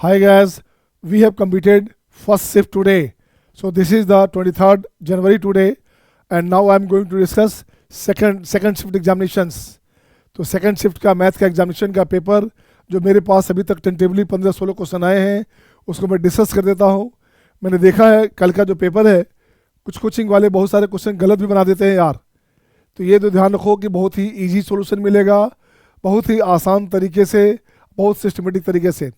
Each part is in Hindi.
Hi guys, we have completed first shift today. So this is the 23rd January today, and now I am going to discuss second shift examinations. तो सेकंड शिफ्ट का मैथ का एग्जामिनेशन का पेपर जो मेरे पास अभी तक टेंटेबली 15-16 क्वेश्चन आए हैं उसको मैं डिस्कस कर देता हूँ। मैंने देखा है कल का जो पेपर है कुछ कोचिंग वाले बहुत सारे क्वेश्चन गलत भी बना देते हैं यार, तो ये तो ध्यान रखो कि बहुत ही इजी सॉल्यूशन मिलेगा, बहुत ही आसान तरीके से, बहुत सिस्टमेटिक तरीके से।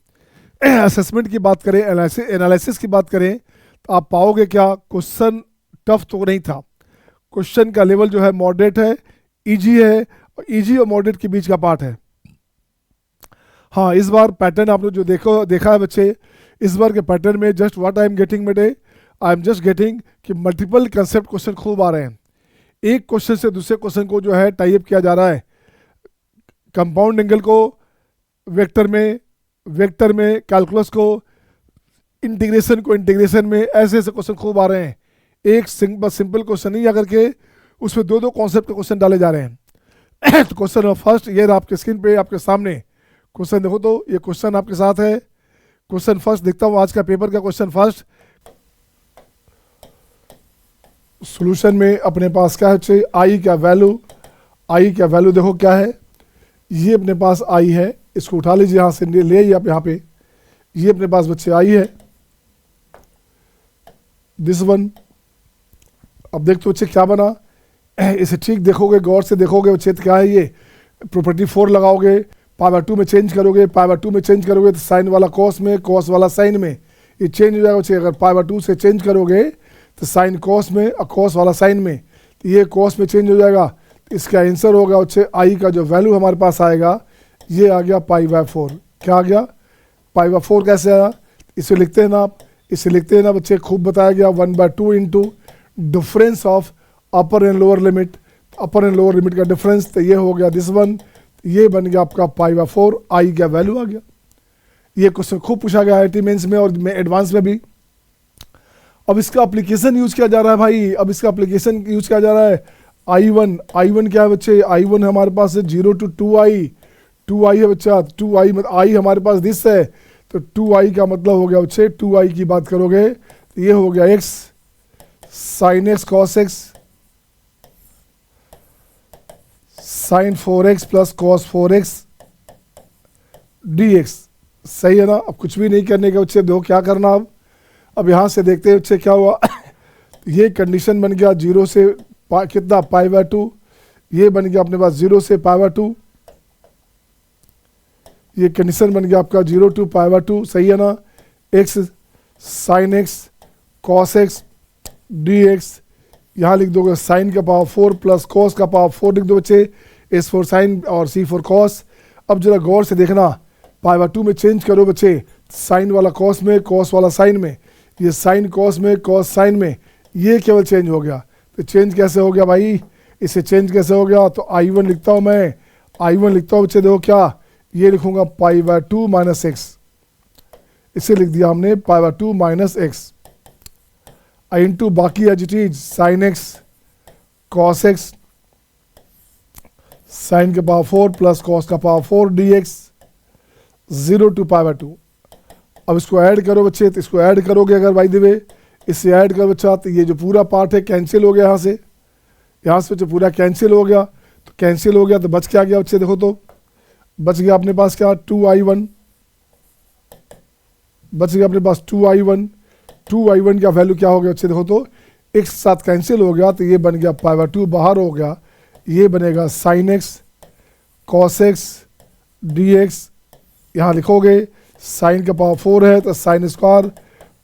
असेसमेंट की बात करें, एनालिसिस की बात करें तो आप पाओगे क्या क्वेश्चन टफ तो नहीं था, क्वेश्चन का लेवल जो है मॉडरेट है, इजी है, और इजी और मॉडरेट के बीच का पार्ट है। हाँ, इस बार पैटर्न आप लोग जो देखा है बच्चे, इस बार के पैटर्न में just what I am getting mayday, I am just getting कि मल्टीपल कंसेप्ट क्वेश्चन खूब आ रहे हैं। एक क्वेश्चन से दूसरे क्वेश्चन को जो है टाई अप किया जा रहा है, कंपाउंड एंगल को वेक्टर में कैलकुलस को इंटीग्रेशन में, ऐसे ऐसे क्वेश्चन खूब आ रहे हैं। एक सिंपल क्वेश्चन नहीं आकर के उसमें दो कॉन्सेप्ट के क्वेश्चन डाले जा रहे हैं। तो क्वेश्चन फर्स्ट ये रहा आपके स्क्रीन पे, आपके सामने क्वेश्चन देखो, तो ये क्वेश्चन आपके साथ है। क्वेश्चन फर्स्ट दिखता हूँ आज का पेपर का क्वेश्चन फर्स्ट। सॉल्यूशन में अपने पास क्या है, आई का वैल्यू देखो क्या है, ये अपने पास आई है, इसको उठा लीजिए यहाँ से, ले आइए आप यहाँ पे, ये अपने पास बच्चे आई है, दिस वन। अब देखते बच्चे क्या बना, इसे ठीक देखोगे, गौर से देखोगे बच्चे तो क्या है, ये प्रॉपर्टी 4 लगाओगे, π/2 में चेंज करोगे, π/2 में चेंज करोगे तो साइन वाला कॉस में, कॉस वाला साइन में, ये चेंज हो जाएगा बच्चे। अगर π/2 से चेंज करोगे तो साइन कॉस में और कॉस वाला साइन में, तो ये कॉस में चेंज हो जाएगा। तो इसका आंसर होगा बच्चे आई का जो वैल्यू हमारे पास आएगा ये आ गया π/4। क्या आ गया, π/4 कैसे आया, इसे लिखते हैं ना आप, इसे लिखते हैं ना बच्चे, खूब बताया गया 1/2 into difference of upper and lower limit, upper and lower limit का डिफरेंस, तो ये हो गया दिस वन, ये बन गया आपका π/4, आई का वैल्यू आ गया। ये क्वेश्चन खूब पूछा गया IIT मेंस में और एडवांस में भी। अब इसका एप्लीकेशन यूज किया जा रहा है भाई, अब इसका एप्लीकेशन यूज किया जा रहा है I1 क्या है बच्चे, I1 हमारे पास है 0 to 2i है बच्चा, 2i मतलब आई हमारे पास दिस है, तो 2i का मतलब हो गया बच्चे, 2i की बात करोगे तो ये हो गया x sin x cos x sin 4x plus cos 4x dx। सही है ना। अब कुछ भी नहीं करने के बच्चे, देखो क्या करना अब यहाँ से देखते हैं बच्चे क्या हुआ। ये कंडीशन बन गया 0 से कितना π/2, ये बन गया अपने पास 0 से π/2, ये कंडीशन बन गया आपका 0 to π/2, सही है ना। x sin x cos x dx, यहाँ लिख दोगे साइन का पावर 4 प्लस कॉस का पावर 4 लिख दो बच्चे, S फॉर साइन और C फॉर कॉस। अब जरा गौर से देखना, π/2 में चेंज करो बच्चे, साइन वाला कॉस में, कॉस वाला साइन में, ये साइन कॉस में, कॉस साइन में, ये केवल चेंज हो गया। तो चेंज कैसे हो गया भाई, इसे चेंज कैसे हो गया, तो I1 लिखता हूँ मैं, I1 लिखता हूँ बच्चे, देखो क्या, ये लिखूंगा π/2 माइनस एक्स, इसे लिख दिया हमने π/2 माइनस एक्स, इंटू बाकी as it is sine x cos x, sine का पावर 4 प्लस कॉस का पावर 4 dx 0 to π/2। अब इसको ऐड करो बच्चे, तो इसको ऐड करोगे अगर बाय द वे, इससे ऐड करो बच्चा, तो ये जो पूरा पार्ट है कैंसिल हो गया, यहाँ से बच्चे पूरा कैंसिल हो गया। तो कैंसिल हो गया तो बच क्या गया बच्चे, देखो तो बच गया अपने पास क्या, 2i1 बच गया अपने पास, 2i1 का वैल्यू क्या हो गया बच्चे, देखो तो एक साथ कैंसिल हो गया, तो ये बन गया π/2 बाहर हो गया, ये बनेगा sine x cos x dx। यहाँ लिखोगे साइन का पावर 4 है तो sine square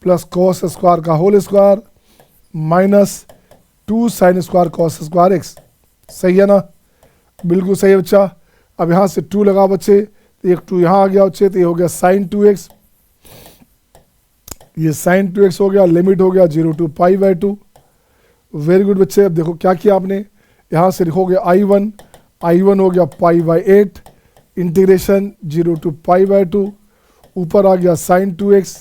plus cos square का whole square minus 2 sine square cos square x. सही है ना, बिल्कुल सही है बच्चा। अब यहाँ से 2 लगाओ बच्चे, तो एक 2 यहाँ आ गया बच्चे, तो ये हो गया साइन 2x, ये साइन 2x हो गया, लिमिट हो गया 0 to π/2। वेरी गुड बच्चे। अब देखो क्या किया आपने, यहाँ से लिखोगे I1 हो गया π/8 इंटीग्रेशन 0 to π/2, ऊपर आ गया साइन 2x,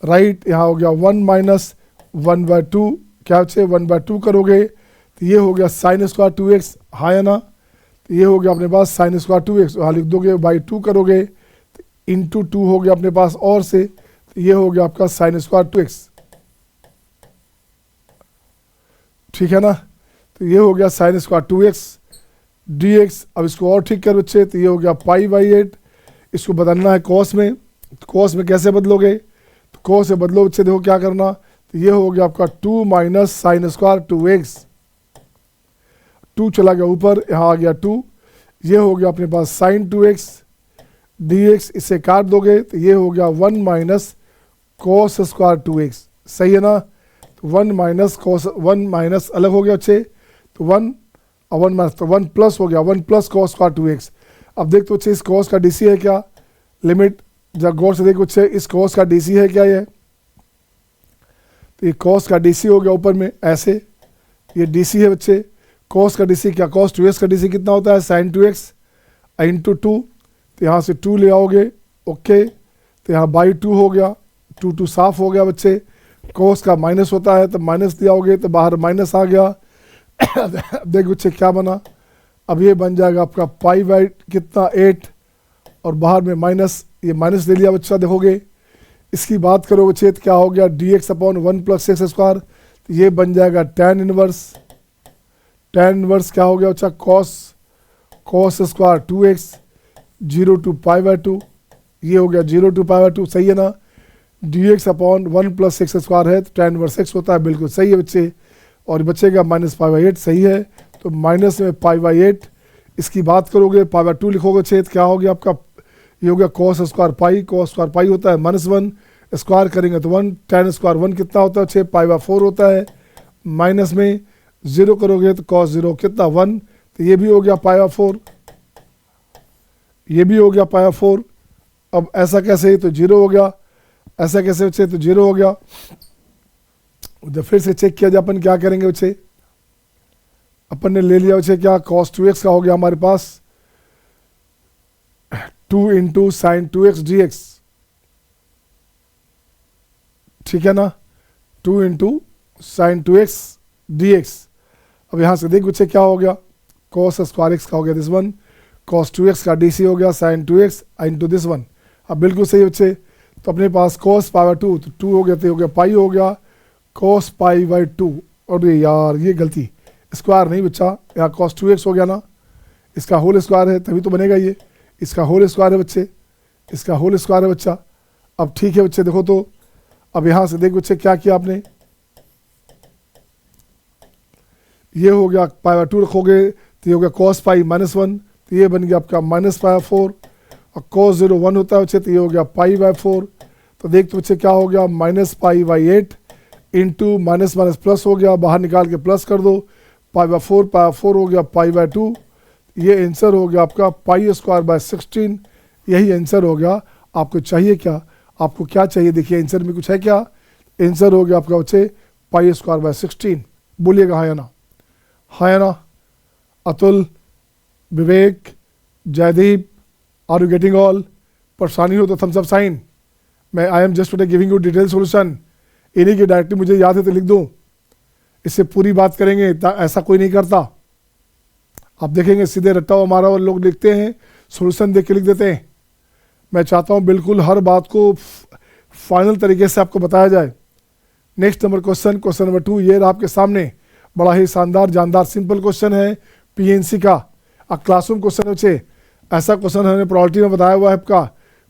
राइट, यहाँ हो गया 1 माइनस 1/2, क्या बच्चे 1/2 करोगे तो ये हो गया साइन स्क्वायर 2x, हाँ या ना। तो ये हो गया अपने पास साइन स्क्वायर 2x, यहाँ लिख दोगे बाई 2 करोगे तो इंटू 2 हो गया अपने पास और से, तो ये हो गया आपका साइन स्क्वायर 2x, ठीक है ना। तो ये हो गया साइन स्क्वायर 2x dx। अब इसको और ठीक कर बच्चे, तो ये हो गया पाई बाई 8। इसको बदलना है कॉस में, तो कॉस में कैसे बदलोगे, तो कॉस से बदलो बच्चे, देखो क्या करना, तो ये हो गया आपका 2 माइनस साइन स्क्वायर 2x, 2 चला गया ऊपर, यहाँ आ गया 2, ये हो गया अपने पास साइन 2x dx। इसे काट दोगे तो ये हो गया 1 माइनस कॉस स्क्वायर 2x, सही है ना। तो 1 माइनस कॉस, 1 माइनस अलग हो गया बच्चे, तो 1 और 1 माइनस, तो 1 प्लस हो गया, 1 प्लस कॉस स्क्वायर 2x। अब देख तो बच्चे इस कॉस का डीसी है क्या, लिमिट जब गौर से देखो बच्चे, इस कॉस का डीसी है क्या ये, तो ये कॉस का डीसी हो गया ऊपर में ऐसे, ये डीसी है बच्चे। कॉस का डीसी क्या, कॉस 2x का डीसी कितना होता है, साइन 2x इंटू 2, तो यहाँ से 2 ले आओगे, ओके, तो यहाँ बाई 2 हो गया, 2 साफ हो गया बच्चे। कॉस का माइनस होता है तो माइनस दियाओगे तो बाहर माइनस आ गया। देख बच्चे क्या बना, अब ये बन जाएगा आपका पाई बाई कितना 8, और बाहर में माइनस, ये माइनस ले लिया बच्चा, देखोगे इसकी बात करो बच्चे तो क्या हो गया dx upon 1 plus x square, तो ये बन जाएगा tan इनवर्स। tan इनवर्स क्या हो गया बच्चा, cos square 2x 0 to pi by 2, ये हो गया 0 टू पाई बाई 2, सही है ना। dx upon 1 plus x square है तो tan इनवर्स x होता है, बिल्कुल सही है बच्चे। और बचेगा माइनस पाई बाई 8, सही है, तो माइनस में पाई बाई 8, इसकी बात करोगे पाई बाई 2 लिखोगे छेद, क्या हो गया आपका, ये हो गया cos square pi, cos square pi होता है -1, स्क्वायर करेंगे तो 1, tan स्क्वायर 1 कितना होता है 6 पाई बाई 4 होता है, माइनस में 0 करोगे तो कॉस 0 कितना 1, तो ये भी हो गया पाई बाई 4, ये भी हो गया पाई बाई 4। अब ऐसा कैसे, तो 0 हो गया, ऐसा कैसे बच्चे, तो 0 हो गया। जब फिर से चेक किया जाए अपन क्या करेंगे बच्चे, अपन ने ले लिया बच्चे क्या, cos 2x का हो गया हमारे पास 2 इंटू साइन 2x dx, ठीक है ना, 2 इंटू साइन 2x dx। अब यहाँ से देख बच्चे क्या हो गया, cos स्क्वायर x का हो गया दिस वन, cos 2x का dc हो गया sign 2x into this one. अब बिल्कुल सही बच्चे, तो अपने पास cos पाई बाई 2, तो 2 हो गया, तो हो गया पाई हो गया cos पाई बाई 2, और ये यार ये गलती, स्क्वायर नहीं बच्चा, यहाँ cos 2x हो गया ना, इसका होल स्क्वायर है तभी तो बनेगा ये, इसका होल स्क्वायर है बच्चे, इसका होल स्क्वायर है बच्चा। अब ठीक है बच्चे, देखो तो अब यहाँ से देख बच्चे क्या किया आपने, ये हो गया पाई बाई 2 रखोगे तो ये हो गया cos पाई -1, तो ये बन गया आपका माइनस पाई बाई 4, और cos 0 1 होता है बच्चे, तो ये हो गया पाई बाई 4। तो देख तो बच्चे क्या हो गया, minus pi by 8 into minus minus plus हो गया, बाहर निकाल के प्लस कर दो, पाई बाई 4 हो गया पाई बाई 2, ये आंसर हो गया आपका पाई स्क्वायर बाय 16, यही आंसर हो गया। आपको चाहिए क्या, आपको क्या चाहिए, देखिए आंसर में कुछ है क्या, आंसर हो गया आपका बच्चे पाई स्क्वायर बाय 16। बोलिएगा हाँ या ना, हाँ या ना। Atul, Vivek, Jaideep, are you getting all, परेशानी हो तो थम्स अप साइन। मैं I am just giving you detail solution, इन्हीं की डायरेक्टली मुझे याद है तो लिख दूँ, इससे पूरी बात करेंगे, ऐसा कोई नहीं करता। आप देखेंगे सीधे रट्टा हमारा और लोग लिखते हैं, सोल्यूशन देख के लिख देते हैं। मैं चाहता हूं बिल्कुल हर बात को फाइनल तरीके से आपको बताया जाए। Next number question, question number 2, ये रहा आपके सामने, बड़ा ही शानदार जानदार सिंपल क्वेश्चन है पीएनसी का, क्लासरूम क्वेश्चन है बच्चे। ऐसा क्वेश्चन हमने प्रायोरिटी में बताया हुआ है आपका,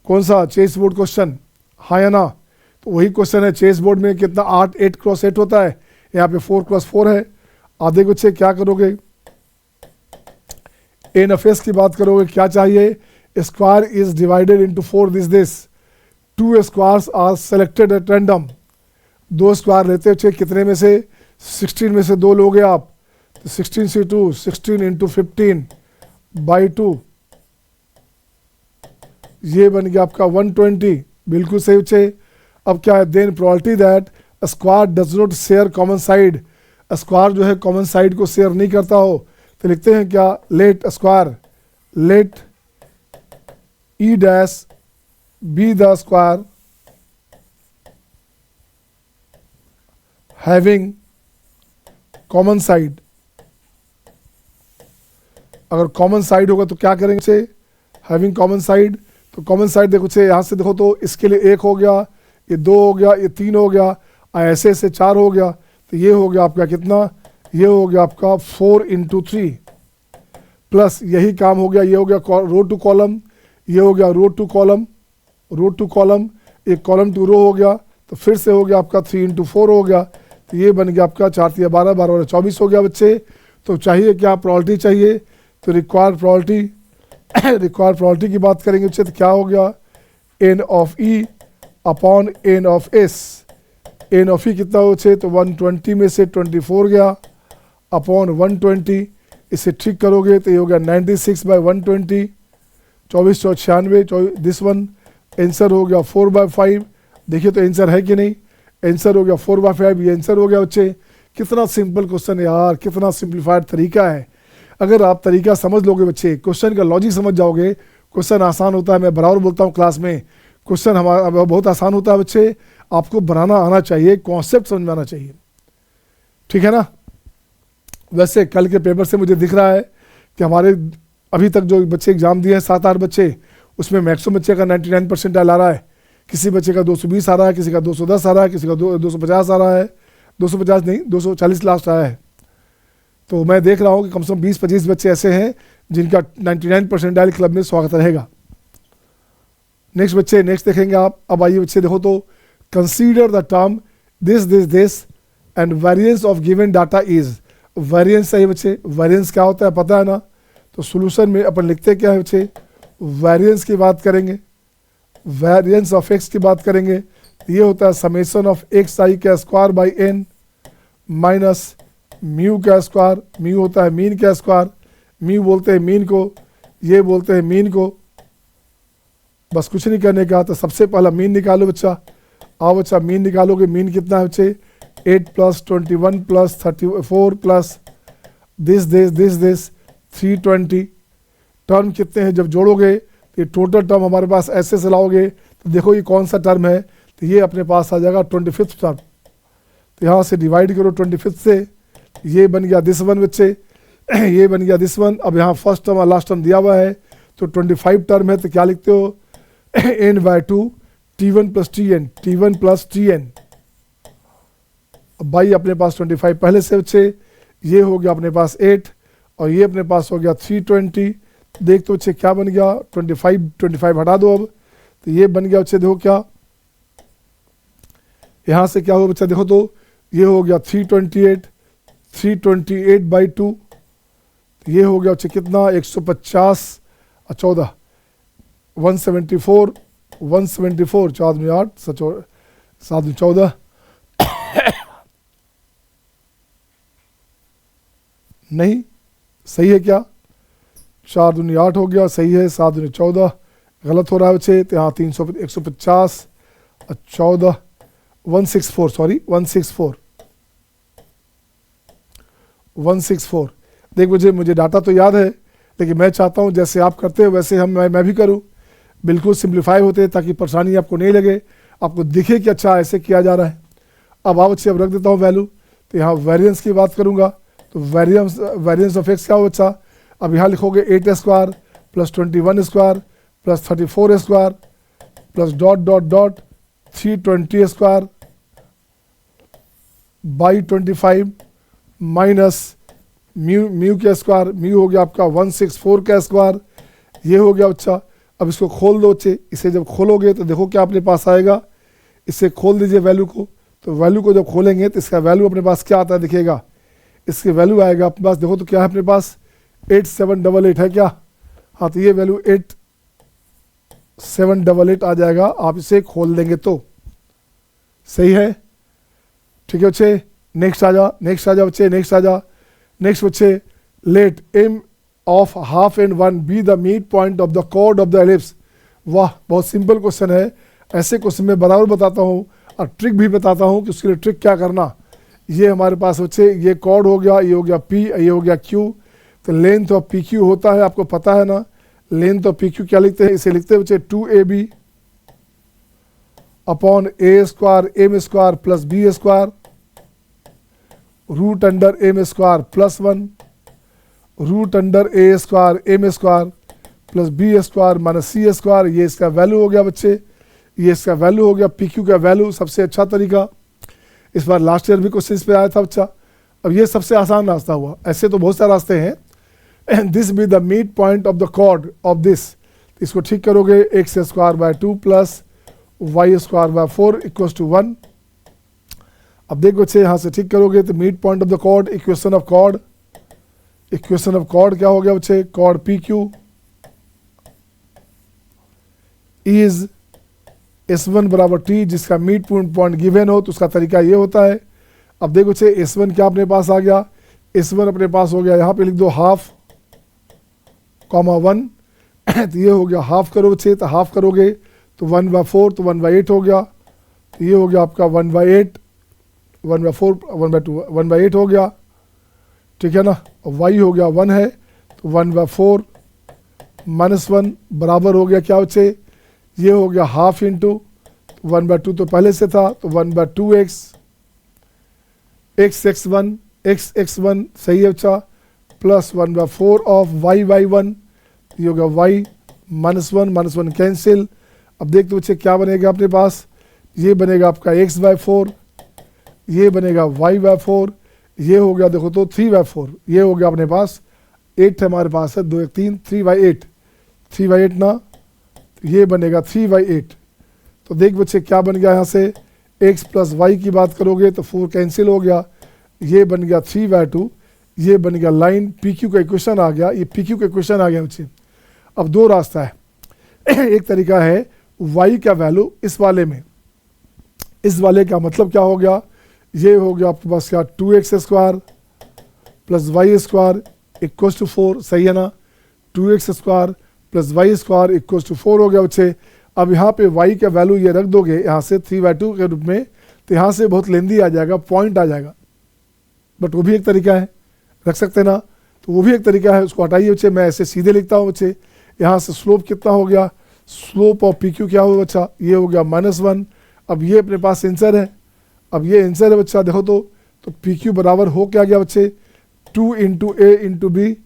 कौन सा, चेस बोर्ड क्वेश्चन, हाँ या ना। तो वही क्वेश्चन है, चेस बोर्ड में कितना 8 क्रॉस 8 होता है, यहाँ पे 4 क्रॉस 4 है। आधे बच्चे क्या करोगे, एनएफएस की बात करोगे, क्या चाहिए, square is divided into 4 this 2 squares are selected at random. 2 square लेते हो कितने में से, 16 में से 2 लोगे आप, तो 16 से 2, 16 इंटू 15 बाई 2, ये बन गया आपका 120, बिल्कुल सही बच्चे। अब क्या है, then probability that square does not share common side, square जो है कॉमन साइड को शेयर नहीं करता हो, तो लिखते हैं क्या, let square, let E dash be the square having common side. अगर कॉमन साइड होगा तो क्या करेंगे, हैविंग कॉमन साइड, तो कॉमन साइड देखो बच्चे, यहाँ से देखो तो इसके लिए 1 हो गया, ये 2 हो गया, ये 3 हो गया, ऐसे ऐसे 4 हो गया, तो ये हो गया आपका कितना, ये हो गया आपका 4 × 3 प्लस यही काम हो गया, ये हो गया रो टू कॉलम, ये हो गया row to column, row to column, एक कॉलम टू रो हो गया, तो फिर से हो गया आपका 3 × 4 हो गया, तो ये बन गया आपका 4 × 3 = 12, 12 × 24 हो गया बच्चे। तो चाहिए क्या, प्रॉपर्टी चाहिए, तो रिक्वायर्ड प्रॉपर्टी रिक्वायर्ड प्रॉपर्टी की बात करेंगे बच्चे, तो क्या हो गया, n of e upon n of s, n of e कितना हो बच्चे, तो 120 में से 24 गया अपॉन 120, इसे ठीक करोगे तो ये हो गया 96/120, 24 × 96, दिस वन आंसर हो गया 4/5। देखिए तो आंसर है कि नहीं, आंसर हो गया 4/5, ये आंसर हो गया बच्चे। कितना सिंपल क्वेश्चन है यार, कितना सिंप्लीफाइड तरीका है। अगर आप तरीका समझ लोगे बच्चे, क्वेश्चन का लॉजिक समझ जाओगे, क्वेश्चन आसान होता है। मैं बराबर बोलता हूँ क्लास में, क्वेश्चन हमारा बहुत आसान होता है बच्चे, आपको बनाना आना चाहिए, कॉन्सेप्ट समझ में आना चाहिए, ठीक है ना। वैसे कल के पेपर से मुझे दिख रहा है कि हमारे अभी तक जो बच्चे एग्जाम दिए हैं 7-8 बच्चे, उसमें मैक्सिमम बच्चे का 99% आ रहा है। किसी बच्चे का 220 आ रहा है, किसी का 210 आ रहा है, किसी का 250 आ रहा है, 250 नहीं 240 लास्ट आया है। तो मैं देख रहा हूँ कि कम से कम 20-25 बच्चे ऐसे हैं जिनका 99% क्लब में स्वागत रहेगा। नेक्स्ट बच्चे, नेक्स्ट देखेंगे आप। अब आइए बच्चे देखो तो, consider the term this and variance of given data is. Variance है बच्चे, वेरिएंस क्या होता है पता है ना। तो सॉल्यूशन में अपन लिखते क्या है बच्चे, वेरिएंस की बात करेंगे, वेरिएंस ऑफ एक्स की बात करेंगे। ये होता है समेशन ऑफ xi का square by n minus mu का स्क्वायर, म्यू होता है मीन का स्क्वायर, म्यू बोलते हैं मीन को, ये बोलते हैं मीन को। बस कुछ नहीं करने का, तो सबसे पहला मीन निकालो बच्चा। आओ बच्चा मीन निकालोगे, मीन कितना है बच्चे, 8 + 21 + 34 प्लस दिस 320। टर्म कितने हैं जब जोड़ोगे तो ये टोटल टर्म हमारे पास ऐसे से लाओगे तो देखो ये कौन सा टर्म है, तो ये अपने पास आ जाएगा 25th टर्म। तो यहाँ से डिवाइड करो 25 से, ये बन गया दिस वन बच्चे, ये बन गया दिस वन। अब यहाँ फर्स्ट टर्म और लास्ट टर्म दिया हुआ है, तो 25 टर्म है, तो क्या लिखते हो n/2 t1 + tn, t1 + tn। अब भाई अपने पास 25 पहले से बच्चे, ये हो गया अपने पास 8 और ये अपने पास हो गया 320। देख तो बच्चे क्या बन गया, 25 हटा दो अब, तो ये बन गया बच्चे देखो क्या, यहाँ से क्या हुआ बच्चा देखो तो, ये हो गया 328/2, ये हो गया बच्चे कितना 150 और 14 174 4 दूनी 8 7 दूनी 14 नहीं सही है क्या, 4 दूनी 8 हो गया, सही है, 7 दूनी 14 गलत हो रहा है बच्चे। तो यहाँ 150 और 14 164 सॉरी 164। देख मुझे डाटा तो याद है, लेकिन मैं चाहता हूँ जैसे आप करते हो वैसे मैं भी करूँ, बिल्कुल सिंप्लीफाई होते ताकि परेशानी आपको नहीं लगे, आपको दिखे कि अच्छा ऐसे किया जा रहा है। अब आप बच्चे अब रख देता हूँ वैल्यू, तो यहाँ वेरिएंस की बात करूँगा, तो वेरिएंस ऑफ एक्स क्या हो बच्चा, अब यहाँ लिखोगे 8 square + 21 square + 34 square plus dot 320 square by 25 minus mu का स्क्वायर, म्यू हो गया आपका 164 का स्क्वायर, ये हो गया बच्चा। अब इसको खोल दो बच्चे, इसे जब खोलोगे तो देखो क्या अपने पास आएगा, इसे खोल दीजिए वैल्यू को, तो वैल्यू को जब खोलेंगे तो इसका वैल्यू अपने पास क्या आता है दिखेगा, इसकी वैल्यू आएगा अपने पास, देखो तो क्या है अपने पास 8788 है क्या, हाँ तो ये वैल्यू 8788 आ जाएगा, आप इसे खोल देंगे तो सही है। ठीक है बच्चे, नेक्स्ट आ जा बच्चे, नेक्स्ट बच्चे, late m of half and 1 be the midpoint of the chord of the ellipse। वाह बहुत सिंपल क्वेश्चन है, ऐसे क्वेश्चन में बराबर बताता हूँ और ट्रिक भी बताता हूँ कि उसके लिए ट्रिक क्या करना। ये हमारे पास बच्चे ये कॉर्ड हो गया, ये हो गया p, ये हो गया q, तो लेंथ ऑफ pq होता है, आपको पता है ना, लेंथ ऑफ pq क्या लिखते हैं, इसे लिखते हैं बच्चे 2ab upon a square m square plus b square root under m square +1 root under a square m square plus B square minus C square, ये इसका वैल्यू हो गया बच्चे, ये इसका वैल्यू हो गया। पी क्यू का वैल्यू सबसे अच्छा तरीका, इस बार लास्ट ईयर भी क्वेश्चन पे आया था बच्चा। अब ये सबसे आसान रास्ता हुआ, ऐसे तो बहुत सारे रास्ते हैं। This be the mid point of the chord of this, इसको ठीक करोगे x square by 2 plus y square by 4 equals to 1। अब देखो बच्चे यहाँ से ठीक करोगे तो mid point of the chord, equation of chord, equation of chord क्या हो गया बच्चे, cord P Q is S1 बराबर टी, जिसका मिड पॉइंट गिवन हो तो उसका तरीका ये होता है। अब देखो बच्चे S1 क्या अपने पास आ गया, S1 अपने पास हो गया, यहाँ पे लिख दो हाफ कॉमा 1 तो ये हो गया हाफ करो बच्चे, तो हाफ करोगे तो 1/4 तो 1/8 हो गया, तो ये हो गया आपका 1/8, 1/4 1/2 1/8 हो गया, ठीक है ना। और y हो गया 1 है तो 1/4 -1 बराबर हो गया क्या बच्चे, ये हो गया हाफ इंटू 1/2 तो पहले से था तो 1/2x x(1) सही है बच्चा, प्लस 1/4 ऑफ y/1, ये हो गया y -1 कैंसिल। अब देख दो बच्चे क्या बनेगा अपने पास, ये बनेगा आपका x/4, ये बनेगा y/4, ये हो गया देखो तो 3/4, ये हो गया अपने पास 8 हमारे पास है, 2 1 3 3/8 3/8 ना, ये बनेगा 3/8। तो देख बच्चे क्या बन गया यहाँ से, x प्लस वाई की बात करोगे तो 4 कैंसिल हो गया, ये बन गया 3/2, ये बन गया लाइन पी क्यू का इक्वेशन आ गया, ये पी क्यू का इक्वेशन आ गया बच्चे। अब दो रास्ता है, एक तरीका है y का वैल्यू इस वाले में, इस वाले का मतलब क्या हो गया, ये हो गया आपके पास क्या 2x square plus y square equals to 4, सही है ना, 2x square plus y square equals to 4 हो गया बच्चे। अब यहाँ पे y का वैल्यू ये रख दोगे यहाँ से 3/2 के रूप में, तो यहाँ से बहुत लेंदी आ जाएगा, पॉइंट आ जाएगा, बट वो भी एक तरीका है, रख सकते ना, तो वो भी एक तरीका है, उसको हटाइए बच्चे, मैं ऐसे सीधे लिखता हूँ बच्चे। यहाँ से स्लोप कितना हो गया, स्लोप ऑफ पी क्यू क्या होगा बच्चा, ये हो गया -1। अब ये अपने पास आंसर है, अब ये आंसर है बच्चा, देखो तो पी क्यू बराबर हो क्या गया बच्चे, 2 into A into B,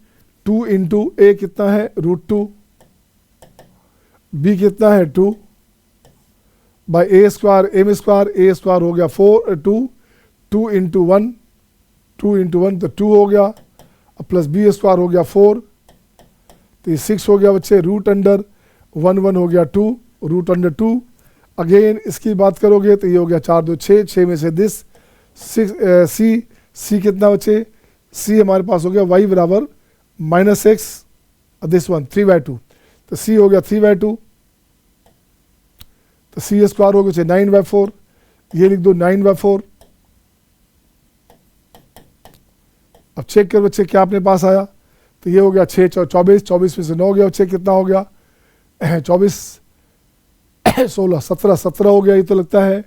2 into A कितना है √2, बी कितना है 2 by A square M square, A square हो गया 2 इंटू 1 तो 2 हो गया, अब प्लस बी स्क्वायर हो गया 4 तो ये 6 हो गया बच्चे, √1 हो गया 2 √2। अगेन इसकी बात करोगे तो ये हो गया 4 2 6 में से दिस 6 सी कितना बच्चे, सी हमारे पास हो गया y बराबर -x दिस वन 3/2, तो सी हो गया 3/2, तो सी स्क्वायर हो गया 9/4, ये लिख दो 9/4। अब चेक कर बच्चे क्या अपने पास आया, तो ये हो गया 6 24 में से 9 गया बच्चे, कितना हो गया 24 16 17 हो गया, ये तो लगता है,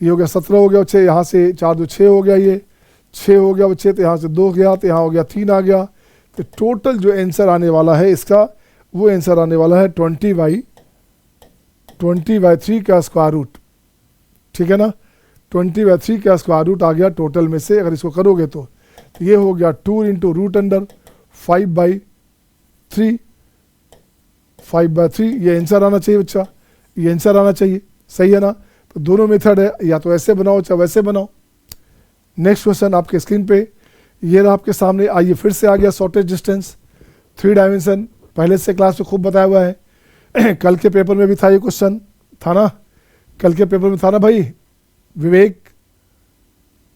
ये हो गया 17 हो गया बच्चे, यहाँ से 4 2 6 हो गया, ये 6 हो गया बच्चे, तो यहाँ से 2 गया, तो यहाँ हो गया 3 आ गया, तो टोटल जो आंसर आने वाला है इसका, वो आंसर आने वाला है 20/3 का स्क्वायर रूट, ठीक है ना, 20/3 का स्क्वायर रूट आ गया टोटल में से, अगर इसको करोगे तो ये हो गया 2 इंटू √5/3 5/3, ये आंसर आना चाहिए बच्चा, ये आंसर आना चाहिए, सही है ना। तो दोनों मेथड है, या तो ऐसे बनाओ चाहे वैसे बनाओ। नेक्स्ट क्वेश्चन आपके स्क्रीन पे ये रहा आपके सामने, आइए फिर से आ गया शॉर्टेज डिस्टेंस 3 डायमेंशन, पहले से क्लास में खूब बताया हुआ है। कल के पेपर में भी था ये क्वेश्चन, था ना, कल के पेपर में था ना भाई, विवेक,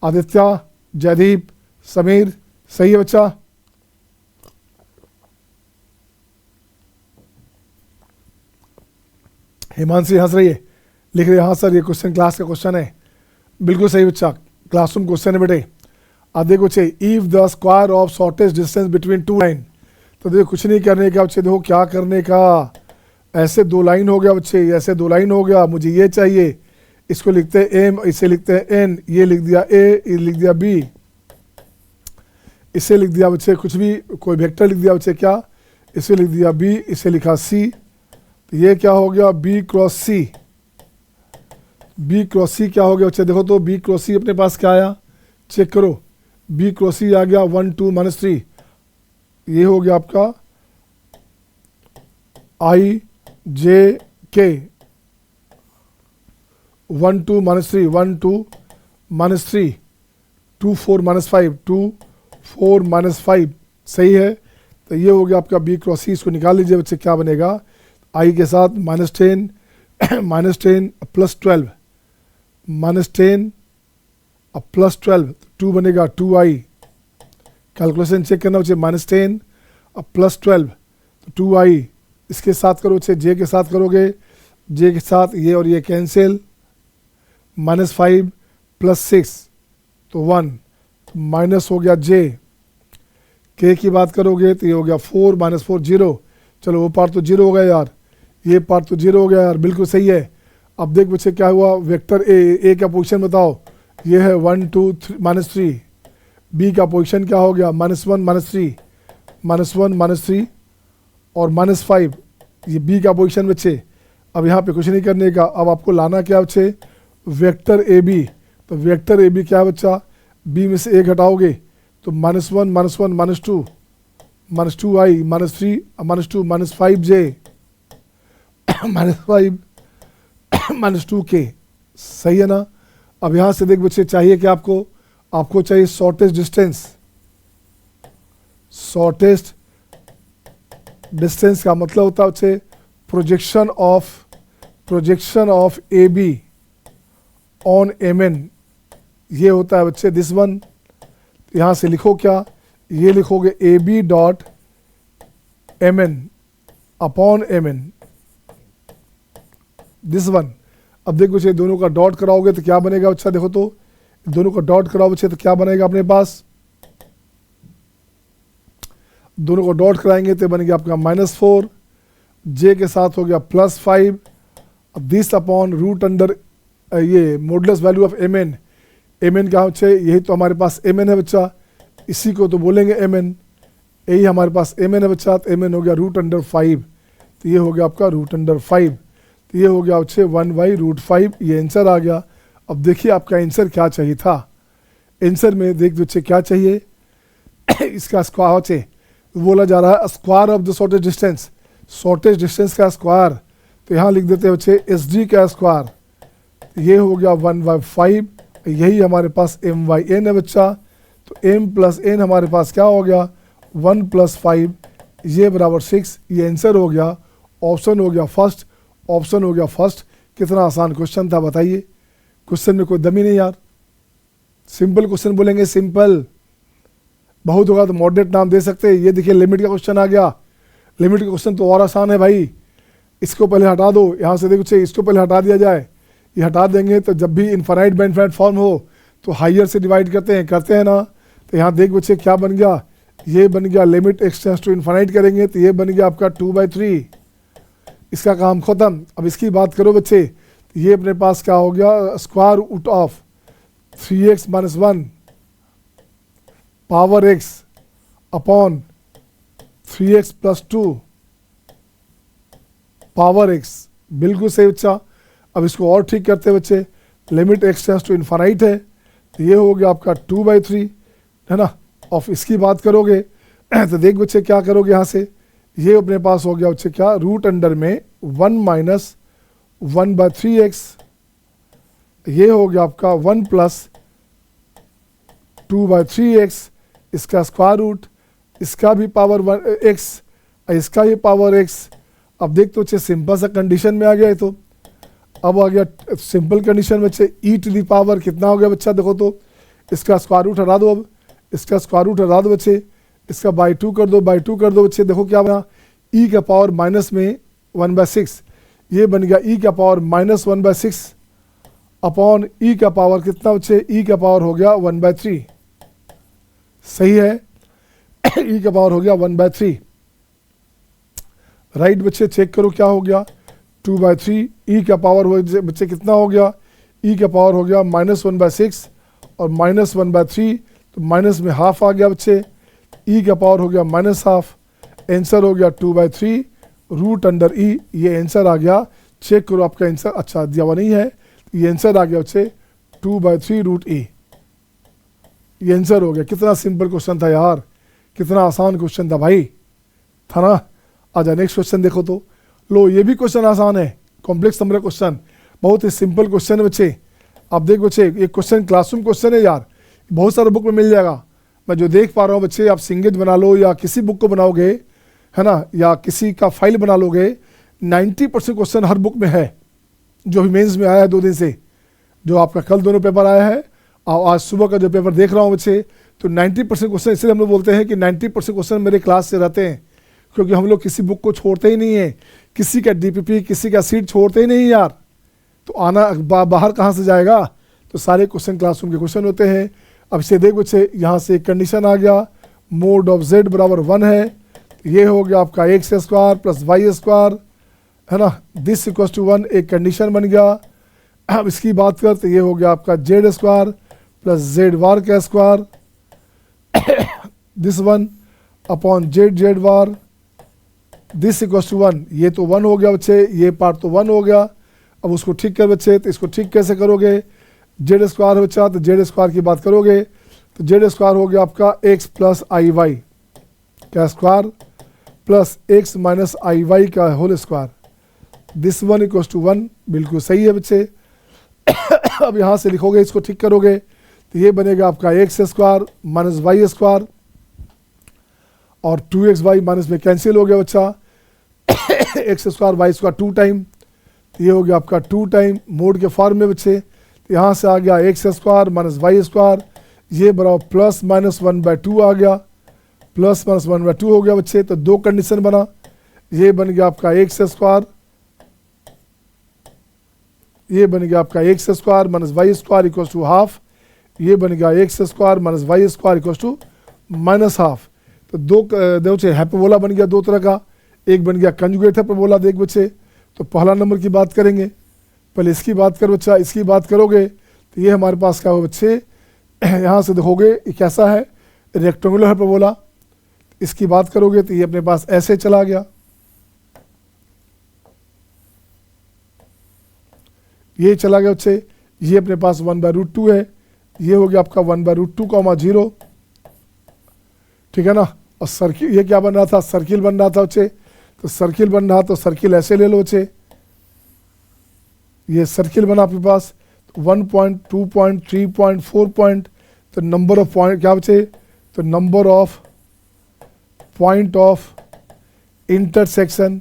आदित्य, जयदीप, समीर, सही है बच्चा। हिमांशी हंस रही है, लिख रही है हाँ सर ये क्वेश्चन क्लास का क्वेश्चन है, बिल्कुल सही बच्चा, क्लासरूम क्वेश्चन है बेटे। अब देखो चाहिए if the square of shortest distance between 2 line, तो देखो कुछ नहीं करने का बच्चे, देखो क्या करने का, ऐसे 2 लाइन हो गया बच्चे, ऐसे 2 लाइन हो गया, मुझे ये चाहिए, इसको लिखते हैं एम, इसे लिखते हैं एन, ये लिख दिया ए, ये लिख दिया बी, इसे लिख दिया बच्चे कुछ भी, कोई वेक्टर लिख दिया बच्चे क्या, इसे लिख दिया बी, इसे लिखा सी, तो ये क्या हो गया बी क्रॉस सी, बी क्रॉस सी क्या हो गया बच्चे, देखो तो बी क्रॉस सी अपने पास क्या आया, चेक करो, बी क्रॉस सी आ गया 1 2 -3, ये हो गया आपका I J K 1 2 minus 3 1 2 minus 3 2 4 minus 5 2 4 minus 5 सही है। तो ये हो गया आपका बी क्रॉस सी। इसको निकाल लीजिए बच्चे, क्या बनेगा आई के साथ -10 -10 प्लस 12 -10 प्लस 12 2 बनेगा 2i। कैलकुलेशन चेक करना बच्चे, -10 प्लस 12 तो 2i। इसके साथ करो बच्चे, जे के साथ करोगे, जे के साथ ये और ये कैंसिल, -5 प्लस 6 तो 1 माइनस हो गया जे। के की बात करोगे तो ये हो गया 4 -4 0। चलो वो पार्ट तो 0 हो गया यार, ये पार्ट तो 0 हो गया यार, बिल्कुल सही है। अब देख बच्चे क्या हुआ, वेक्टर ए का पोजीशन बताओ, ये है 1 2 -3। बी का पोजीशन क्या हो गया, -1 -3 -1 -3 और -5। ये बी का पोजीशन बच्चे। अब यहाँ पे कुछ नहीं करने का, अब आपको लाना क्या बच्चे, वेक्टर ए बी। तो वेक्टर ए बी क्या है बच्चा, बी में से 1 हटाओगे तो -1 -1 -2 -2i -3 -2 -5 j -5 -2 k। सही है ना। अब यहाँ से देख बच्चे, चाहिए क्या आपको, आपको चाहिए शॉर्टेस्ट डिस्टेंस। शॉर्टेस्ट डिस्टेंस का मतलब होता है बच्चे projection of A B on M N. ये होता है बच्चे दिस वन। यहाँ से लिखो क्या, ये लिखोगे A B dot M N upon M N, this one. अब देखो बच्चे, दोनों का डॉट कराओगे तो क्या बनेगा अच्छा, देखो तो दोनों का डॉट कराओ बच्चे तो क्या बनेगा अपने पास, दोनों को डॉट कराएंगे तो बन गया आपका -4, जे के साथ हो गया +5। अब दिस अपॉन रूट अंडर ये modulus value of M N. M N क्या बच्चे, यही तो हमारे पास एम एन है बच्चा, इसी को तो बोलेंगे एम एन, यही हमारे पास एम एन है बच्चा। तो एम एन हो गया √5, तो ये हो गया आपका √5। तो ये हो गया बच्चे 1/√5, ये आंसर आ गया। अब देखिए आपका आंसर क्या चाहिए था। आंसर में देख बच्चे क्या चाहिए इसका स्क्वायर बच्चे बोला जा रहा है, square of the shortest distance, shortest distance का स्क्वायर। तो यहाँ लिख देते हैं बच्चे SD का स्क्वायर, ये हो गया 1/5। यही हमारे पास m/n है बच्चा। तो m + n हमारे पास क्या हो गया 1 + 5, ये बराबर 6। ये आंसर हो गया, ऑप्शन हो गया फर्स्ट, ऑप्शन हो गया फर्स्ट। कितना आसान क्वेश्चन था बताइए, क्वेश्चन में कोई दमी नहीं यार, सिंपल क्वेश्चन बोलेंगे सिंपल। बहुत होगा तो मॉडरेट नाम दे सकते हैं। ये देखिए लिमिट का क्वेश्चन आ गया, लिमिट का क्वेश्चन तो और आसान है भाई। इसको पहले हटा दो, यहाँ से देखो इसको पहले हटा दिया जाए, ये हटा देंगे तो जब भी इनफाइनाइट बाय इनफाइनाइट फॉर्म हो तो हायर से डिवाइड करते हैं ना। तो यहाँ देख बच्चे क्या बन गया, ये बन गया limit x tends to infinite करेंगे तो ये बन गया आपका 2/3, इसका काम खत्म। अब इसकी बात करो बच्चे, तो ये अपने पास क्या हो गया, square root of 3x - 1 power x upon 3x + 2 power x। बिल्कुल सही बच्चा। अब इसको और ठीक करते हैं बच्चे, limit x tends to infinite है तो ये हो गया आपका 2/3 है ना। ऑफ इसकी बात करोगे तो देख बच्चे क्या करोगे, यहाँ से ये अपने पास हो गया बच्चे क्या, रूट अंडर में 1 - 1/3x, ये हो गया आपका 1 + 2/3x, इसका स्क्वायर रूट, इसका भी पावर x, इसका ही पावर x। अब देख तो बच्चे सिंपल सा कंडीशन में आ गया है। तो अब आ गया सिंपल कंडीशन बच्चे, e⁻ कितना हो गया बच्चा, देखो तो इसका स्क्वायर रूट हटा दो। अब इसका स्क्वायर रूट हटा दो बच्चे, इसका /2 कर दो, /2 कर दो बच्चे। देखो क्या बना, e का पावर माइनस में 1/6, ये बन गया e का पावर -1/6 अपॉन e का पावर कितना बच्चे, e का पावर हो गया 1/3। सही है e का पावर हो गया 1/3। राइट बच्चे, चेक करो क्या हो गया 2/3, e का पावर हो बच्चे कितना हो गया, e का पावर हो गया -1/6 और -1/3, तो माइनस में हाफ आ गया बच्चे, e का पावर हो गया -½ आंसर हो गया 2/3 रूट अंडर e। ये आंसर आ गया, चेक करो आपका आंसर अच्छा दिया हुआ नहीं है, ये आंसर आ गया बच्चे 2/3 रूट e। ये आंसर हो गया। कितना सिंपल क्वेश्चन था यार, कितना आसान क्वेश्चन था भाई, था ना। आजा नेक्स्ट क्वेश्चन देखो तो, लो ये भी क्वेश्चन आसान है, कॉम्प्लेक्स नंबर का क्वेश्चन, बहुत ही सिंपल क्वेश्चन है बच्चे। आप देख बच्चे, ये क्वेश्चन क्लासरूम क्वेश्चन है यार, बहुत सारे बुक में मिल जाएगा। मैं जो देख पा रहा हूँ बच्चे, आप सिंगेज बना लो या किसी बुक को बनाओगे, है ना, या किसी का फाइल बना लोगे, 90% क्वेश्चन हर बुक में है, जो भी मेंस में आया है 2 दिन से, जो आपका कल दोनों पेपर आया है और आज सुबह का जो पेपर देख रहा हूँ बच्चे, तो 90% क्वेश्चन, इसलिए हम लोग बोलते हैं कि 90% क्वेश्चन मेरे क्लास से रहते हैं, क्योंकि हम लोग किसी बुक को छोड़ते ही नहीं है, किसी का डीपीपी, किसी का सीट छोड़ते ही नहीं यार। तो आना बाहर कहाँ से जाएगा, तो सारे क्वेश्चन क्लासरूम के क्वेश्चन होते हैं। अब इसे देख बच्चे, यहाँ से एक कंडीशन आ गया, मोड ऑफ z बराबर 1 है, ये हो गया आपका x square plus y square, है ना, दिस इक्वल्स टू 1, एक कंडीशन बन गया। अब इसकी बात करते, ये हो गया आपका Z square plus Z bar का square, this 1 upon Z bar, this equals to 1, ये तो 1 हो गया बच्चे, ये पार्ट तो 1 हो गया। अब उसको ठीक कर बच्चे, तो इसको ठीक कैसे करोगे, जेड स्क्वायर बच्चा, तो जेड स्क्वायर की बात करोगे तो जेड स्क्वायर हो गया आपका एक्स प्लस आई वाई का स्क्वायर plus x minus i y का whole square, this 1 equals to 1, बिल्कुल सही है बच्चे। अब यहाँ से लिखोगे, इसको ठीक करोगे तो ये बनेगा आपका x square minus y square और 2xy माइनस में कैंसिल हो गया बच्चा, x square y square 2 time, तो ये हो गया आपका 2 टाइम मोड के फॉर्म में बच्चे। तो यहाँ से आ गया x square minus y square, ये बराबर प्लस माइनस 1/2 आ गया, प्लस माइनस 1/2 हो गया बच्चे। तो 2 कंडीशन बना, ये बन गया आपका एक्स स्क्वायर, ये बन गया आपका x square minus y square equals to half, ये बन गया x square minus y square equals to minus half. तो दो हाइपरबोला बन गया 2 तरह का, एक बन गया कंजुगेट हाइपरबोला। देख बच्चे, तो पहला नंबर की बात करेंगे, पहले इसकी बात कर बच्चा, इसकी बात करोगे तो ये हमारे पास क्या हो बच्चे, यहाँ से देखोगे ये कैसा है, रेक्टेंगुलर हाइपरबोला। इसकी बात करोगे तो ये अपने पास ऐसे चला गया, ये चला गया बच्चे, ये अपने पास 1/√2 है, ये हो गया आपका 1/√2, 0, ठीक है ना। और सर्किल, ये क्या बन रहा था, सर्किल बन रहा था बच्चे, तो सर्किल बन रहा, तो सर्किल ऐसे ले लो बच्चे, ये सर्किल बना आपके पास 1 पॉइंट 2 पॉइंट 3 पॉइंट 4 पॉइंट, तो नंबर ऑफ पॉइंट क्या बचे, तो number of point of intersection,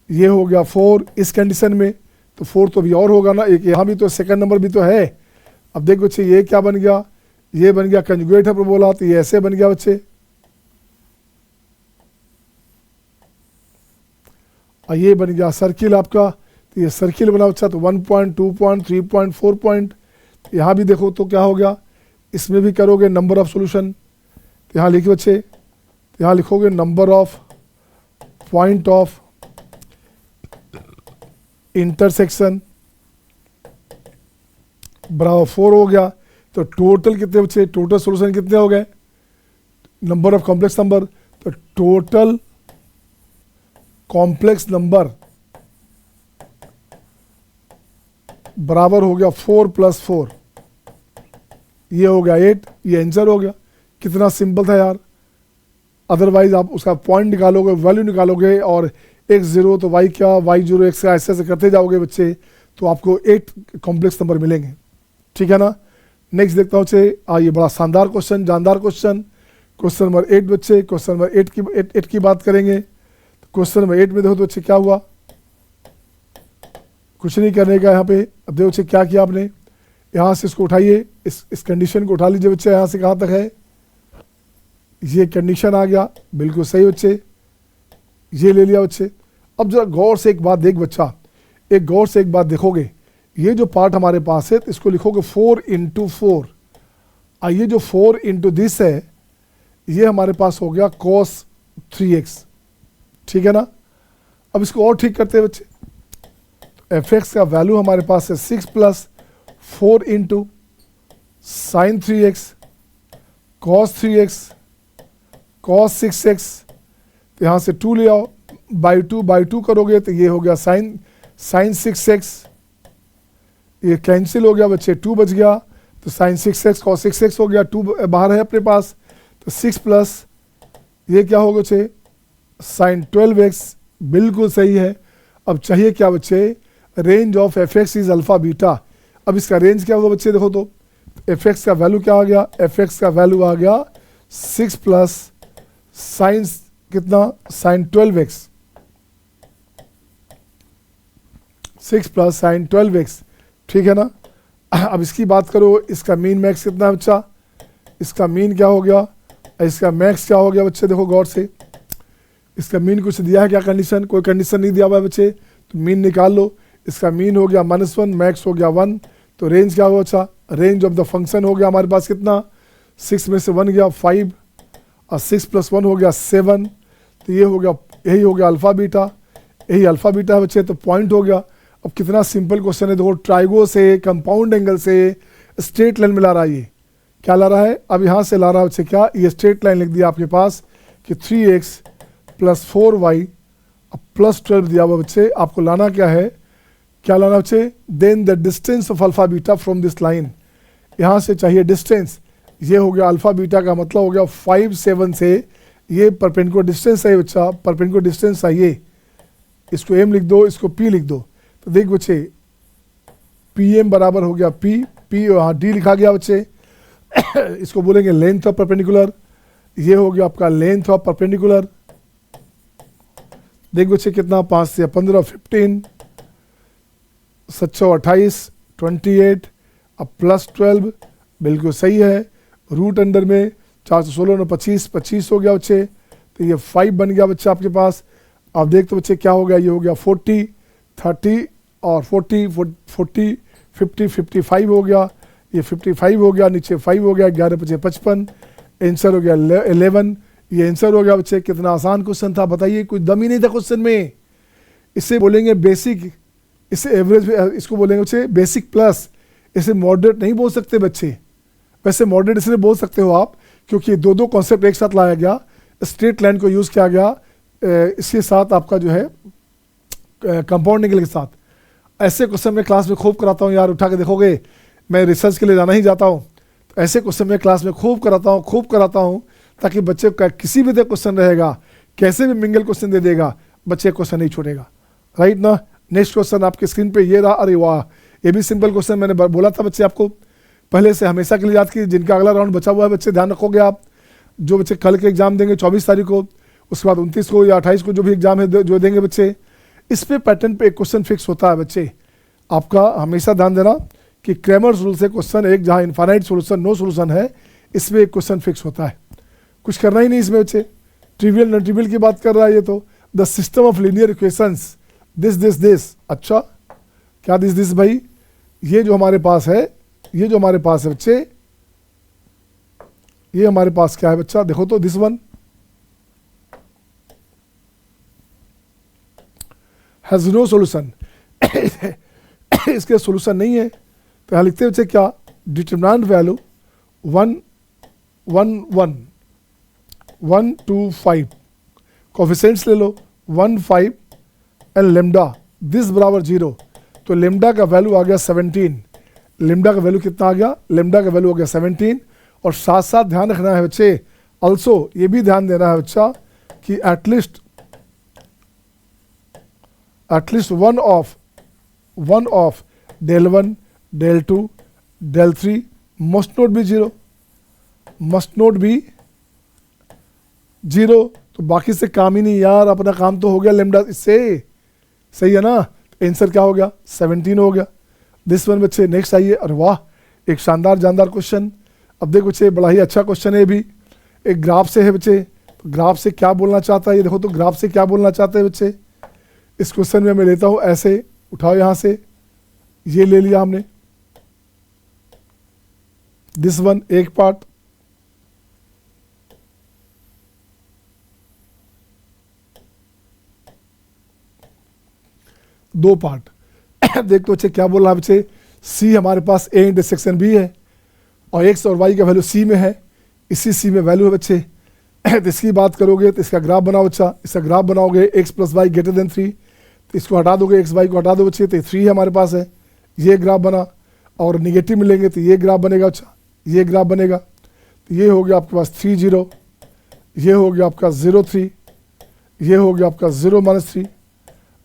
ये हो गया 4 इस कंडीशन में, तो 4 तो भी और होगा ना, एक यहाँ भी तो सेकंड नंबर भी तो है। अब देखो बच्चे, ये क्या बन गया, ये बन गया कंजुगेट हाइपरबोला, तो ये ऐसे बन गया बच्चे, और ये बन गया सर्किल आपका, तो ये सर्किल बना बच्चा, तो 1 पॉइंट 2 पॉइंट 3 पॉइंट 4 पॉइंट। यहाँ भी देखो तो क्या हो गया, इसमें भी करोगे नंबर ऑफ सॉल्यूशन, तो यहाँ लिखिए बच्चे, तो यहाँ लिखोगे number of point of intersection बराबर 4 हो गया। तो टोटल कितने बच्चे, टोटल सॉल्यूशन कितने हो गए, नंबर ऑफ कॉम्प्लेक्स नंबर, तो टोटल कॉम्प्लेक्स नंबर बराबर हो गया 4 + 4, ये हो गया 8, ये आंसर हो गया। कितना सिंपल था यार। अदरवाइज आप उसका पॉइंट निकालोगे, वैल्यू निकालोगे और x0 तो y क्या, y0 x का, ऐसे ऐसे करते जाओगे बच्चे, तो आपको 8 कॉम्प्लेक्स नंबर मिलेंगे, ठीक है ना। नेक्स्ट देखता हूँ बच्चे, ये बड़ा शानदार क्वेश्चन, जानदार क्वेश्चन, क्वेश्चन नंबर 8 बच्चे, क्वेश्चन नंबर 8 की बात करेंगे। क्वेश्चन नंबर 8 में देखो तो बच्चे क्या हुआ, कुछ नहीं करने का यहाँ पे। अब देखो बच्चे क्या किया आपने, यहाँ से इसको उठाइए, इस कंडीशन को उठा लीजिए बच्चे, यहाँ से कहाँ तक है, ये कंडीशन आ गया, बिल्कुल सही बच्चे, ये ले लिया बच्चे। अब जरा गौर से एक बात देख बच्चा, एक गौर से एक बात देखोगे, ये जो पार्ट हमारे पास है, तो इसको लिखोगे 4 × 4, और ये जो 4 × दिस है, ये हमारे पास हो गया cos 3x, ठीक है ना। अब इसको और ठीक करते हैं बच्चे, तो fx का वैल्यू हमारे पास है 6 + 4 × sin 3x cos 3x cos 6x, तो यहाँ से 2 ले आओ, बाई टू करोगे तो ये हो गया sin 6x, ये कैंसिल हो गया बच्चे, 2 बच गया, तो sin 6x cos 6x हो गया, 2 बाहर है अपने पास, तो 6 + ये क्या होगा बच्चे साइन 12x बिल्कुल सही है। अब चाहिए क्या बच्चे, range of F x is alpha beta. अब इसका रेंज क्या होगा बच्चे, देखो तो एफ एक्स का वैल्यू क्या आ गया, एफ एक्स का वैल्यू आ गया 6 प्लस साइन कितना, sine 12x, 6 plus sine 12x, ठीक है ना। अब इसकी बात करो, इसका मीन मैक्स कितना है बच्चा, इसका मीन क्या हो गया, इसका मैक्स क्या हो गया बच्चे, देखो गौर से, इसका मीन कुछ दिया है क्या कंडीशन, कोई कंडीशन नहीं दिया हुआ है बच्चे, तो मीन निकाल लो। इसका मीन हो गया -1, मैक्स हो गया 1, तो रेंज क्या हुआ अच्छा, रेंज ऑफ द फंक्शन हो गया हमारे पास कितना, 6 में से 1 गया 5 और 6 प्लस 1 हो गया 7, तो ये हो गया, यही हो गया अल्फा बीटा, यही अल्फा बीटा है बच्चे, तो पॉइंट हो गया। अब कितना सिंपल क्वेश्चन है, देखो ट्राइगो से, कंपाउंड एंगल से स्ट्रेट लाइन में ला रहा है, ये क्या ला रहा है, अब यहाँ से ला रहा है बच्चे क्या, ये स्ट्रेट लाइन लिख दिया आपके पास कि 3x प्लस 4y अब प्लस 12 दिया हुआ बच्चे, आपको लाना क्या है, क्या लाना बच्चे, then the distance of alpha beta from this line, यहाँ से चाहिए डिस्टेंस, ये हो गया अल्फा बीटा का मतलब हो गया 5 7 से, ये परपेंडिकुलर डिस्टेंस है बच्चा, परपेंडिकुलर डिस्टेंस है ये, इसको m लिख दो, इसको p लिख दो, तो देख बच्चे pm बराबर हो गया p, यहाँ d लिखा गया बच्चे इसको बोलेंगे लेंथ ऑफ परपेंडिकुलर, ये हो गया आपका लेंथ ऑफ परपेंडिकुलर, देख बच्चे कितना, 5 से 15 15, 7 28 28, अब प्लस 12 बिल्कुल सही है, रूट अंडर में 416 25 25 हो गया बच्चे, तो ये 5 बन गया बच्चा आपके पास। अब देख तो बच्चे क्या हो गया, ये हो गया 40 30 और 40 40 50 55 हो गया, ये 55 हो गया, नीचे 5 हो गया, 11 5 55, आंसर हो गया 11, ये आंसर हो गया बच्चे। कितना आसान क्वेश्चन था बताइए, कुछ दम ही नहीं था क्वेश्चन में। इसे बोलेंगे बेसिक, इसे एवरेज, इसको बोलेंगे बच्चे बेसिक प्लस, इसे मॉडरेट नहीं बोल सकते बच्चे, वैसे मॉडरेट इसलिए बोल सकते हो आप क्योंकि दो दो कॉन्सेप्ट एक साथ लाया गया, स्ट्रेट लाइन को यूज़ किया गया, इसके साथ आपका जो है कंपाउंड एंगल के साथ। ऐसे क्वेश्चन मैं क्लास में खूब कराता हूँ यार, उठा के देखोगे, मैं रिसर्च के लिए जाना ही जाता हूँ, तो ऐसे क्वेश्चन मैं क्लास में खूब कराता हूँ ताकि बच्चे का किसी भी क्वेश्चन रहेगा, कैसे भी मिंगल क्वेश्चन दे देगा, बच्चे क्वेश्चन नहीं छोड़ेगा, राइट ना। नेक्स्ट क्वेश्चन आपके स्क्रीन पे ये रहा, अरे वाह, ये भी सिंपल क्वेश्चन, मैंने बोला था बच्चे आपको पहले से, हमेशा के लिए याद कीजिए, जिनका अगला राउंड बचा हुआ है बच्चे ध्यान रखोगे आप, जो बच्चे कल के एग्जाम देंगे 24 तारीख को, उसके बाद 29 को या 28 को जो भी एग्जाम है जो देंगे बच्चे, इस पे पैटर्न पे एक क्वेश्चन फिक्स होता है बच्चे, आपका हमेशा ध्यान देना कि क्रैमर्स रूल से क्वेश्चन एक, जहाँ इनफाइनाइट सोल्यूशन नो सोल्यूशन है, इसमें एक क्वेश्चन फिक्स होता है, कुछ करना ही नहीं इसमें बच्चे, ट्रिवियल नॉन ट्रिवियल की बात कर रहा है ये तो, the system of linear equations this, अच्छा क्या दिस भाई, ये जो हमारे पास है, ये जो हमारे पास है बच्चे, ये हमारे पास क्या है बच्चा, देखो तो this one has no solution इसके सोल्यूशन नहीं है, तो यहाँ लिखते हैं बच्चे क्या, डिटरमिनेंट वैल्यू 1 1 1 1 2 5, कोफिशिएंट्स ले लो 1 5 एंड लेमडा दिस बराबर 0, तो लेमडा का वैल्यू आ गया 17, लेमडा का वैल्यू कितना आ गया, लेमडा का वैल्यू हो गया 17, और साथ साथ ध्यान रखना है बच्चे, ऑल्सो ये भी ध्यान देना है बच्चा कि at least one of del 1 del 2 del 3 must not be 0, must not be 0, तो बाकी से काम ही नहीं यार, अपना काम तो हो गया लेमडा इससे, सही है ना, आंसर क्या हो गया 17 हो गया। दिस वन बच्चे नेक्स्ट आइए, अरे वाह एक शानदार जानदार क्वेश्चन, अब देखो बच्चे बड़ा ही अच्छा क्वेश्चन है, भी एक ग्राफ से है बच्चे, तो ग्राफ से क्या बोलना चाहता है, ये देखो तो ग्राफ से क्या बोलना चाहते हैं बच्चे, इस क्वेश्चन में मैं लेता हूँ ऐसे, उठाओ यहाँ से, ये ले लिया हमने, दिस वन एक पार्ट, दो पार्ट देख तो बच्चे क्या बोल रहा है बच्चे, सी हमारे पास ए इंटरसेक्शन बी है और एक्स और वाई का वैल्यू सी में है, इसी सी में वैल्यू है बच्चे तो इसकी बात करोगे तो इसका ग्राफ बनाओ बच्चा, इसका ग्राफ बनाओगे x plus y greater than 3, तो इसको हटा दोगे, एक्स वाई को हटा दो बच्चे, तो 3 हमारे पास है, ये ग्राफ बना, और निगेटिव मिलेंगे तो ये ग्राफ बनेगा, अच्छा ये ग्राफ बनेगा, तो ये हो गया आपके पास 3 0, ये हो गया आपका 0 3, ये हो गया आपका 0 -3,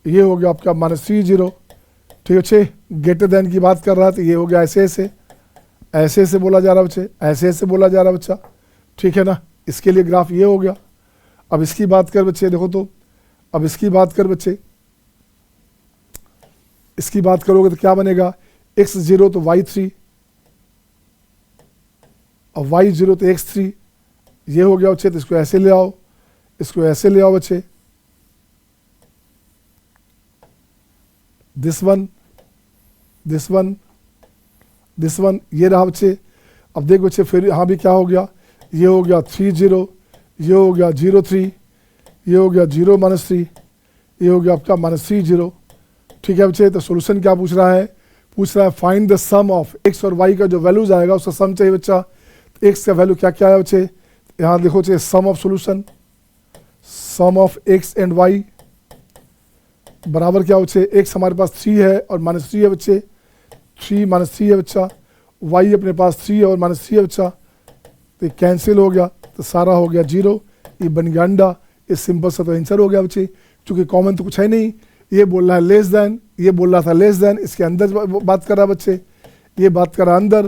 ये हो गया आपका -3 0। ठीक है बच्चे, ग्रेटर देन की बात कर रहा है तो ये हो गया ऐसे ऐसे बोला जा रहा है बच्चे, ऐसे बोला जा रहा है बच्चा। ठीक है ना, इसके लिए ग्राफ ये हो गया। अब इसकी बात कर बच्चे, देखो तो अब इसकी बात कर बच्चे, इसकी बात करोगे तो क्या बनेगा, x0 तो y3 और y0 तो x3। ये हो गया बच्चे, तो इसको ऐसे ले आओ, इसको ऐसे ले आओ बच्चे, this one this one this one, ये रहा बच्चे। अब देख बच्चे फिर यहाँ भी क्या हो गया, ये हो गया 3 0, ये हो गया 0 3, ये हो गया 0 -3, ये हो गया आपका -3 0। ठीक है बच्चे, तो सोल्यूशन क्या पूछ रहा है, पूछ रहा है find the sum of x और y का जो वैल्यूज आएगा उसका सम चाहिए बच्चा। x का वैल्यू क्या क्या है बच्चे, यहाँ देखो बच्चे, sum of solution, sum of x and y बराबर क्या बच्चे, x हमारे पास 3 है और -3 है बच्चे, 3 -3 है बच्चा, y अपने पास 3 और -3 है बच्चा, तो कैंसिल हो गया, तो सारा हो गया 0, ये बन गया अंडा। ये सिंपल सा तो आंसर हो गया बच्चे, क्योंकि कॉमन तो कुछ है नहीं। ये बोल रहा है लेस देन, ये बोल रहा था लेस देन, इसके अंदर बात कर रहा है बच्चे, ये बात कर रहा है अंदर,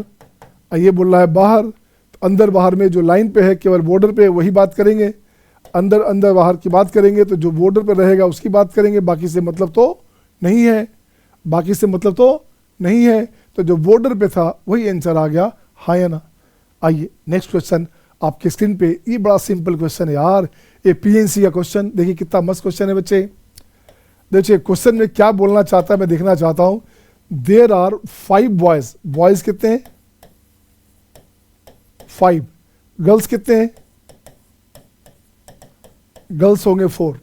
और ये बोल रहा है बाहर। तो अंदर बाहर में जो लाइन पे है, केवल बॉर्डर पे वही बात करेंगे, अंदर अंदर बाहर की बात करेंगे, तो जो बॉर्डर पे रहेगा उसकी बात करेंगे, बाकी से मतलब तो नहीं है, बाकी से मतलब तो नहीं है। तो जो बॉर्डर पे था वही आंसर आ गया, हाँ या ना। आइए नेक्स्ट क्वेश्चन आपके स्क्रीन पे, ये बड़ा सिंपल क्वेश्चन है यार, ये पीएनसी का क्वेश्चन, देखिए कितना मस्त क्वेश्चन है बच्चे। देखिए क्वेश्चन में क्या बोलना चाहता है मैं देखना चाहता हूं। देयर आर 5 बॉयज, बॉयज कितने हैं 5, गर्ल्स कितने हैं, गर्ल्स होंगे 4।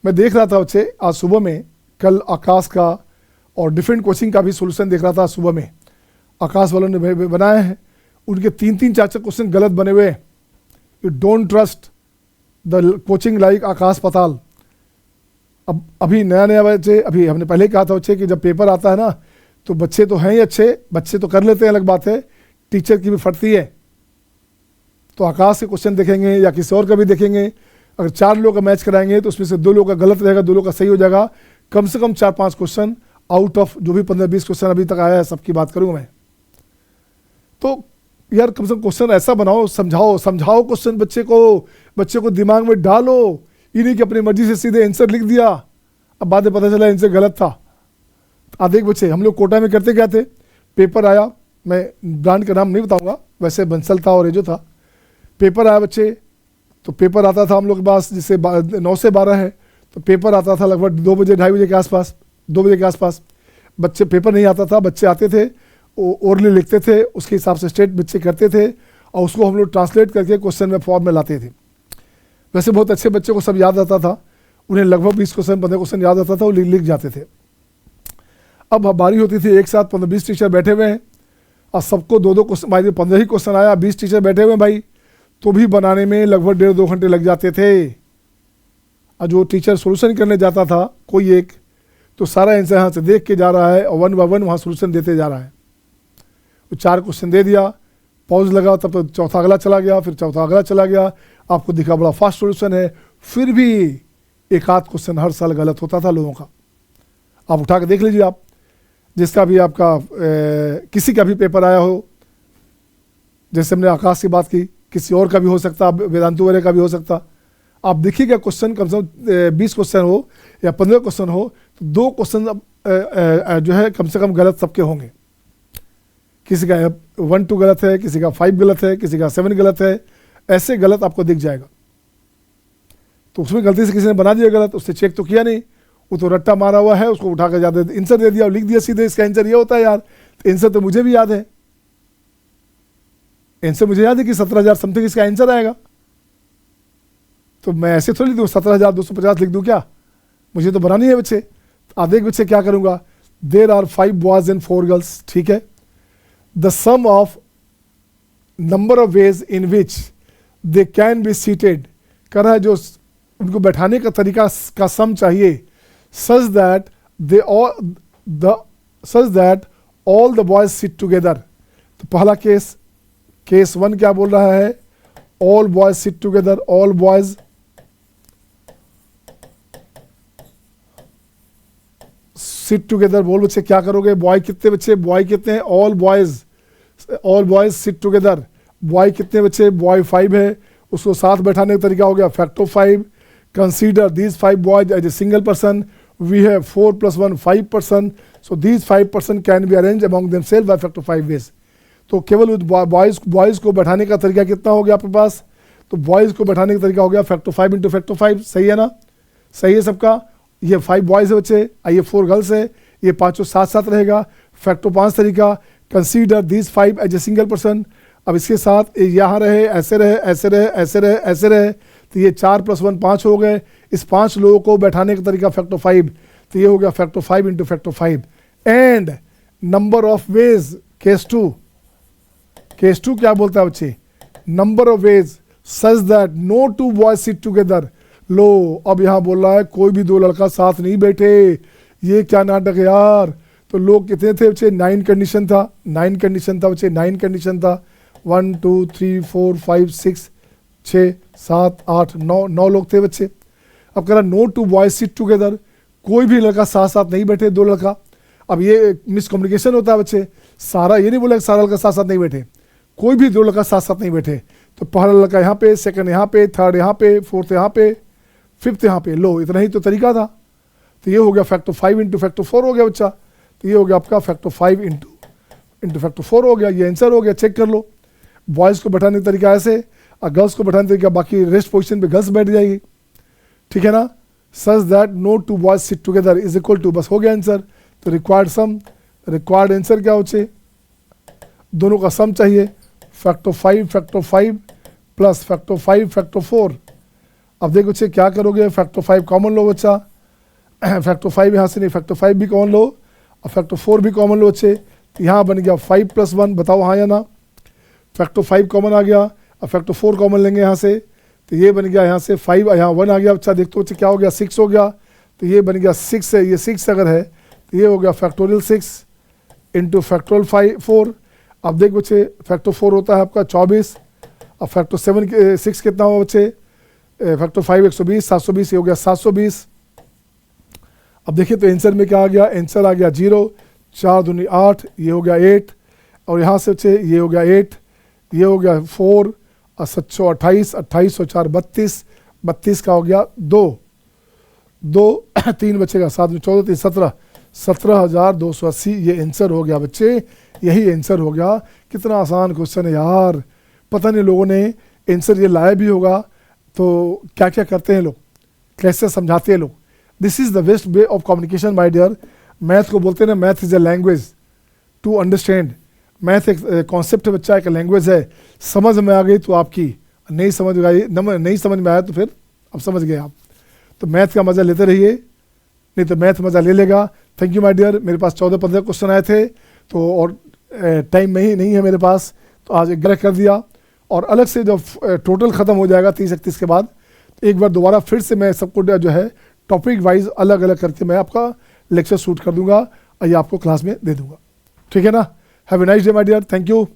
मैं देख रहा था बच्चे आज सुबह में, कल आकाश का और डिफरेंट कोचिंग का भी सोल्यूशन देख रहा था सुबह में, आकाश वालों ने बनाए हैं, उनके 3-3 4-4 क्वेश्चन गलत बने हुए हैं। You don't trust the coaching like Aakash पताल। अब अभी नया बच्चे, अभी हमने पहले कहा था बच्चे कि जब पेपर आता है ना, तो बच्चे तो हैं ही अच्छे, बच्चे तो कर लेते हैं, अलग बात है, टीचर की भी फटती है। तो आकाश के क्वेश्चन देखेंगे या किसी और का भी देखेंगे, अगर 4 लोग का मैच कराएंगे तो उसमें से 2 लोग का गलत रहेगा, 2 लोग का सही हो जाएगा। कम से कम 4-5 क्वेश्चन आउट ऑफ जो भी 15-20 क्वेश्चन अभी तक आया है सबकी बात करूँगा मैं। तो यार कम से कम क्वेश्चन ऐसा बनाओ, समझाओ क्वेश्चन बच्चे को दिमाग में डालो, ये नहीं कि अपनी मर्जी से सीधे आंसर लिख दिया, अब बाद में पता चला आंसर गलत था। आधे बच्चे हम लोग कोटा में करते क्या थे, पेपर आया, मैं ब्रांड का नाम नहीं बताऊंगा, वैसे बंसल था और ये जो था, पेपर आया बच्चे, तो पेपर आता था हम लोग के पास, जिससे 9 से 12 है, तो पेपर आता था लगभग 2 बजे 2:30 बजे के आसपास, 2 बजे के आसपास। बच्चे पेपर नहीं आता था, बच्चे आते थे, ओरली लिखते थे, उसके हिसाब से स्टेट बच्चे करते थे, और उसको हम लोग ट्रांसलेट करके क्वेश्चन में फॉर्म में लाते थे। वैसे बहुत अच्छे बच्चों को सब याद आता था, उन्हें लगभग 20 क्वेश्चन 15 क्वेश्चन याद आता था, वो लिख जाते थे। अब बारी होती थी, एक साथ 15-20 टीचर बैठे हुए हैं और सबको 2-2 क्वेश्चन, भाई 15 ही क्वेश्चन आया, 20 टीचर बैठे हुए हैं भाई, तो भी बनाने में लगभग 1.5-2 घंटे लग जाते थे। और जो टीचर सोल्यूशन करने जाता था कोई एक, तो सारा आंसर यहाँ से देख के जा रहा है और 1 बाय 1 वहाँ सोल्यूशन देते जा रहा है। वो 4 क्वेश्चन दे दिया, पॉज लगा, तब तो चौथा अगला चला गया, फिर चौथा अगला चला गया, आपको दिखा बड़ा फास्ट सोल्यूशन है, फिर भी एक आध क्वेश्चन हर साल गलत होता था लोगों का। आप उठा के देख लीजिए, आप जिसका भी आपका किसी का भी पेपर आया हो, जैसे हमने आकाश की बात की, किसी और का भी हो सकता, वेदांतु वाले का भी हो सकता, आप देखिएगा क्वेश्चन कम से कम 20 क्वेश्चन हो या 15 क्वेश्चन हो, तो 2 क्वेश्चन जो है कम से कम गलत सबके होंगे। किसी का 1-2 गलत है, किसी का 5 गलत है, किसी का 7 गलत है, ऐसे गलत आपको दिख जाएगा। तो उसमें गलती से किसी ने बना दिया गलत, उससे चेक तो किया नहीं, वो तो रट्टा मारा हुआ है, उसको उठा कर ज़्यादा आंसर दे दिया और लिख दिया सीधे, इसका आंसर ये होता है यार। तो आंसर तो मुझे भी याद है, आंसर मुझे याद है कि 17,000 समथिंग इसका आंसर आएगा, तो मैं ऐसे थोड़ी लिख दूँ 17,250 लिख दूँ क्या, मुझे तो बनानी है बच्चे। आधे बच्चे क्या करूँगा, there are 5 boys and 4 girls, ठीक है, the sum of number of ways in which they can be seated, कर रहा है जो उनको बैठाने का तरीका का सम चाहिए, such that all the boys sit together. तो पहला केस 1 क्या बोल रहा है, all boys sit together, all boys sit together बोल बच्चे क्या करोगे, बॉय कितने बच्चे, बॉय कितने हैं, all boys sit together. Boy कितने बच्चे, बॉय 5 है, उसको साथ बैठाने का तरीका हो गया factor 5। Consider these 5 boys as a single person, we have 4 + 1 5 person, so these 5 person can be arrange among themselves by factor 5 ways. तो केवल बॉयज़ को बैठाने का तरीका कितना हो गया आपके पास, तो बॉयज़ को बैठाने का तरीका हो गया फैक्टर 5 इंटू फैक्टर 5। सही है ना, सही है सबका। ये 5 बॉयज़ है बच्चे, ये 4 गर्ल्स है, ये पाँचों साथ साथ रहेगा। फैक्टर 5 तरीका, consider these 5 as a single person. अब इसके साथ यहाँ रहे, ऐसे रहे, ऐसे रहे, ऐसे रहे, ऐसे रहे, तो ये 4 + 1 5 हो गए। इस 5 लोगों को बैठाने का तरीका फैक्टर 5, तो ये हो गया factor 5 into factor 5। And number of ways, case 2 क्या बोलता है बच्चे, number of ways such that no 2 boys sit together. लो अब यहाँ बोल रहा है कोई भी 2 लड़का साथ नहीं बैठे, ये क्या नाटक है यार। तो लोग कितने थे बच्चे, 9 कंडीशन था बच्चे, 9 कंडीशन था। 1 2 3 4 5 6 6 7 8 9 लोग थे बच्चे। अब कह रहा नो 2 बॉयज सिट टुगेदर, कोई भी लड़का साथ साथ नहीं बैठे, 2 लड़का। अब ये मिसकम्युनिकेशन होता है बच्चे, सारा ये नहीं बोला सारा लड़का साथ साथ नहीं बैठे, कोई भी 2 लड़का साथ साथ नहीं बैठे। तो पहला लड़का यहाँ पे, सेकंड यहाँ पे, थर्ड यहाँ पे, फोर्थ यहाँ पे, फिफ्थ यहाँ पे। लो इतना ही तो तरीका था। तो ये हो गया फैक्टर 5 इंटू फैक्टर 4 हो गया बच्चा। तो ये हो गया आपका फैक्टर 5 इंटू फैक्टर 4 हो गया। ये आंसर हो गया, चेक कर लो। बॉयज़ को बैठाने का तरीका ऐसे, और गर्ल्स को बैठाने का तरीका, बाकी रेस्ट पोजीशन पे गर्ल्स बैठ जाएगी, ठीक है ना। Such that no 2 boys sit together is equal to, बस हो गया आंसर। तो रिक्वायर्ड आंसर क्या होचे, दोनों का सम चाहिए, फैक्टर 5 प्लस फैक्टर 5 फैक्टर 4। अब देखो बच्चे क्या करोगे, फैक्टर 5 कॉमन लो बच्चा, फैक्टर 5 यहाँ से नहीं, फैक्टर 5 भी कॉमन लो और फैक्टर 4 भी कॉमन लो बच्चे। तो यहाँ बन गया 5 + 1, बताओ हाँ या ना। फैक्टर 5 कॉमन आ गया, अब फैक्टर 4 कॉमन लेंगे यहाँ से, तो ये बन गया यहाँ से 5, यहाँ 1 आ गया बच्चा। देखते बच्चे क्या हो गया, 6 हो गया। तो ये बन गया 6 है, ये 6 अगर है तो ये हो गया फैक्टोरियल 6 इंटू फैक्टोरियल 4। अब देख बच्चे फैक्टर 4 होता है आपका 24, अब फैक्टर 6 कितना हुआ बच्चे, फैक्टर 5 120, 720, ये हो गया 720। अब देखिए तो आंसर में क्या आ गया, आंसर आ गया 0, 4 दूनी 8, ये हो गया 8, और यहाँ से बच्चे ये हो गया 8, ये हो गया 4, और 728, 28 और 4 32, 32 का हो गया 2 3 बचेगा, 7 में 14 3 17, 17,280। ये आंसर हो गया बच्चे, यही आंसर हो गया। कितना आसान क्वेश्चन है यार, पता नहीं लोगों ने आंसर ये लाया भी होगा तो क्या क्या करते हैं लोग, कैसे समझाते हैं लोग। This is the best way of communication my dear. Math को बोलते हैं ना, math is a language to understand. Math एक कॉन्सेप्ट है बच्चा, एक लैंग्वेज है। समझ में आ गई तो आपकी, नहीं समझ में आई, नहीं समझ में आया तो फिर अब समझ गए आप। तो मैथ का मज़ा लेते रहिए, नहीं तो मैथ मज़ा ले लेगा। Thank you my dear. मेरे पास 14-15 क्वेश्चन आए थे, तो और टाइम में ही नहीं है मेरे पास, तो आज 11 कर दिया। और अलग से जब टोटल ख़त्म हो जाएगा 30-31 के बाद, एक बार दोबारा फिर से मैं सबको जो है टॉपिक वाइज अलग अलग करके मैं आपका लेक्चर शूट कर दूंगा और ये आपको क्लास में दे दूंगा, ठीक है ना। Have a nice day my dear, thank you.